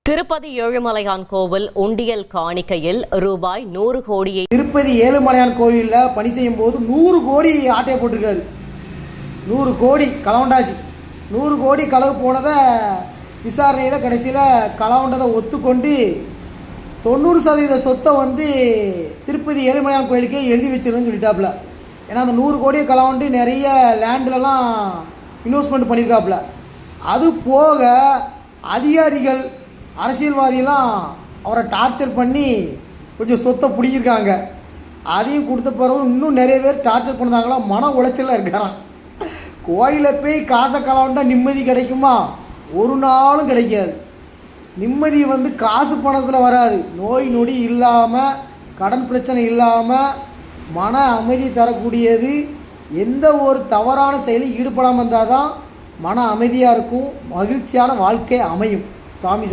திருப்பதி ஏழுமலையான் கோவில் உண்டியல் காணிக்கையில் ரூபாய் 100 கோடியை திருப்பதி ஏழுமலையான் கோயிலில் பணி செய்யும் போது 100 கோடி ஆட்டையை போட்டிருக்காரு. 100 கோடி களவுண்டாச்சு. 100 கோடி களவு போனதை விசாரணையில் கடைசியில் களவுண்டதை ஒத்துக்கொண்டு 90% சொத்தை திருப்பதி ஏழுமலையான் கோயிலுக்கே எழுதி வச்சிருந்தேன்னு சொல்லிட்டாப்புல. ஏன்னா அந்த 100 கோடியை களவுண்டு நிறைய லேண்ட்லலாம் இன்வெஸ்ட்மெண்ட் பண்ணியிருக்காப்புல. அது போக அதிகாரிகள் அரசியல்வாதியெல்லாம் அவரை டார்ச்சர் பண்ணி கொஞ்சம் சொத்தை பிடிக்கிருக்காங்க. அதையும் கொடுத்த பிறகு இன்னும் நிறைய பேர் டார்ச்சர் பண்ணுறாங்களா, மன உளைச்சலில் இருக்கிறான். கோயிலில் போய் காசை களவுண்டா நிம்மதி கிடைக்குமா? ஒரு நாளும் கிடைக்காது. நிம்மதி காசு பணத்தில் வராது. நோய் நொடி இல்லாமல், கடன் பிரச்சனை இல்லாமல் மன அமைதி தரக்கூடியது எந்த ஒரு தவறான செயலில் ஈடுபடாமல் இருந்தால் தான் மன அமைதியாக இருக்கும், மகிழ்ச்சியான வாழ்க்கை அமையும். சாமி